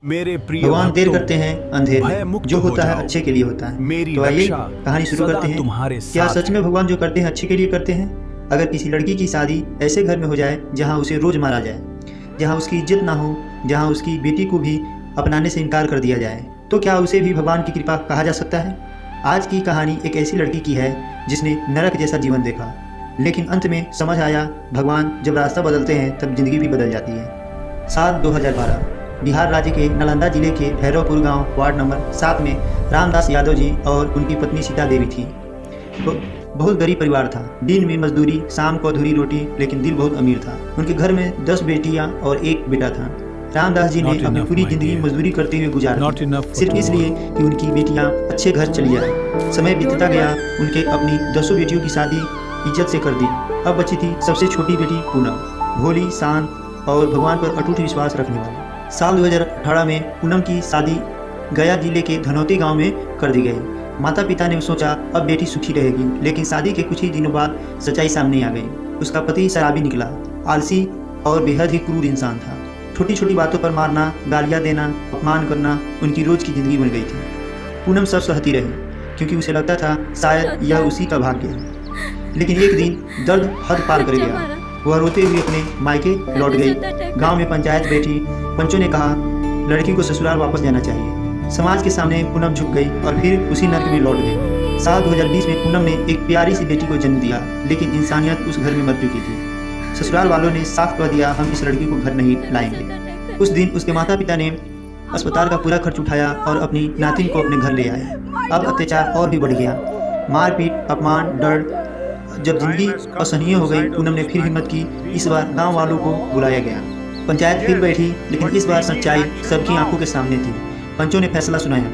मेरे प्रिय भगवान देर भक्तों, करते हैं अंधेर में, जो होता है अच्छे के लिए होता है। मेरी तो आइए रक्षा कहानी शुरू सदा करते हैं। तुम्हारे क्या साथ सच में भगवान जो करते हैं अच्छे के लिए करते हैं? अगर किसी लड़की की शादी ऐसे घर में हो जाए जहाँ उसे रोज मारा जाए, जहाँ उसकी इज्जत ना हो, जहाँ उसकी बेटी को भी अपनाने से इनकार कर दिया जाए, तो क्या उसे भी भगवान की कृपा कहा जा सकता है? आज की कहानी एक ऐसी लड़की की है जिसने नरक जैसा जीवन देखा, लेकिन अंत में समझ आया भगवान जब रास्ता बदलते हैं तब जिंदगी भी बदल जाती है। साल 2012 बिहार राज्य के नालंदा जिले के भैरवपुर गांव वार्ड नंबर 7 में रामदास यादव जी और उनकी पत्नी सीता देवी थी। बहुत गरीब परिवार था। दिन में मजदूरी, शाम को अधूरी रोटी, लेकिन दिल बहुत अमीर था। उनके घर में 10 बेटियां और एक बेटा था। रामदास जी ने अपनी पूरी जिंदगी मजदूरी करते हुए गुजारा, सिर्फ इसलिए कि उनकी बेटियां अच्छे घर चली जाए। समय बीतता गया, उनके अपनी 10 बेटियों की शादी इज्जत से कर दी। अब बची थी सबसे छोटी बेटी पूनम, भोली, शांत और भगवान पर अटूट विश्वास रखने वाली। साल 2018 में पूनम की शादी गया जिले के धनौती गांव में कर दी गई। माता पिता ने सोचा अब बेटी सुखी रहेगी, लेकिन शादी के कुछ ही दिनों बाद सच्चाई सामने आ गई। उसका पति शराबी निकला, आलसी और बेहद ही क्रूर इंसान था। छोटी छोटी बातों पर मारना, गालियां देना, अपमान करना उनकी रोज की जिंदगी बन गई थी। पूनम सब सहती रही, क्योंकि उसे लगता था शायद यह उसी का भाग्य है। लेकिन एक दिन दर्द हद पार कर गया। वह रोते हुए अपने मायके लौट गई। गांव में पंचायत बैठी। पंचों ने कहा लड़की को ससुराल वापस जाना चाहिए। समाज के सामने पूनम झुक गई और फिर उसी नर्क में लौट गई। साल 2020 में पूनम ने एक प्यारी सी बेटी को जन्म दिया, लेकिन इंसानियत उस घर में मर चुकी थी। ससुराल वालों ने साफ कह दिया हम इस लड़की को घर नहीं लाएंगे। उस दिन उसके माता पिता ने अस्पताल का पूरा खर्च उठाया और अपनी नातिन को अपने घर ले आए। अब अत्याचार और भी बढ़ गया, मारपीट, अपमान, डर। जब जिंदगी असहनीय हो गई, पूनम ने फिर हिम्मत की। इस बार गांव वालों को बुलाया गया। पंचायत फिर बैठी, लेकिन इस बार सच्चाई सबकी आंखों के सामने थी। पंचों ने फैसला सुनाया,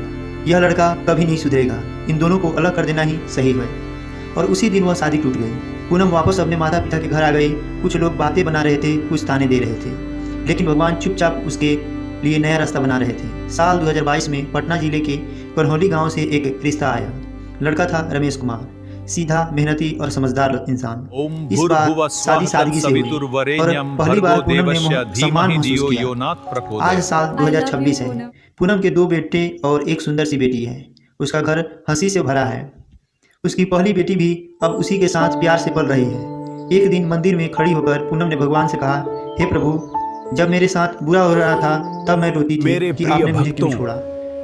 यह लड़का कभी नहीं सुधरेगा, इन दोनों को अलग कर देना ही सही है। और उसी दिन वह शादी टूट गई। पूनम वापस अपने माता पिता के घर आ गई। कुछ लोग बातें बना रहे थे, कुछ ताने दे रहे थे, लेकिन भगवान चुपचाप उसके लिए नया रास्ता बना रहे थे। साल 2022 में पटना जिले के करहौली गाँव से एक रिश्ता आया। लड़का था रमेश कुमार, सीधा, मेहनती और समझदार इंसान। इस बार शादी सादगी से हुई और पहली बार पूनम ने सम्मान महसूस किया। आज साल 2026 है। पूनम के 2 बेटे और एक सुंदर सी बेटी है। उसका घर हंसी से भरा है। उसकी पहली बेटी भी अब उसी के साथ प्यार से पल रही है। एक दिन मंदिर में खड़ी होकर पूनम ने भगवान से कहा, हे प्रभु, जब मेरे साथ बुरा हो रहा था तब मैं रोती थी कि आपने मुझे क्यों छोड़ा,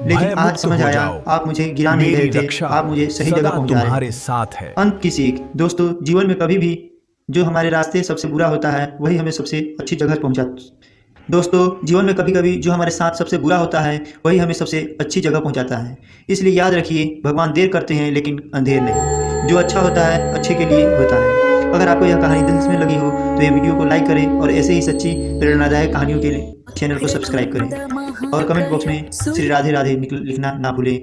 लेकिन आज समझ आया आप मुझे गिरा नहीं रहे थे, आप मुझे सही जगह पहुंचा रहे हैं। अंत की सीख। दोस्तों, जीवन में कभी भी जो हमारे रास्ते सबसे बुरा होता है वही हमें सबसे अच्छी जगह पहुंचाता है। इसलिए याद रखिए, भगवान देर करते हैं लेकिन अंधेर नहीं। जो अच्छा होता है अच्छे के लिए होता है। अगर आपको यह कहानी दिल में लगी हो तो ये वीडियो को लाइक करें और ऐसे ही सच्ची प्रेरणादायक कहानियों के लिए चैनल को सब्सक्राइब करें और कमेंट बॉक्स में श्री राधे राधे लिखना ना भूलें।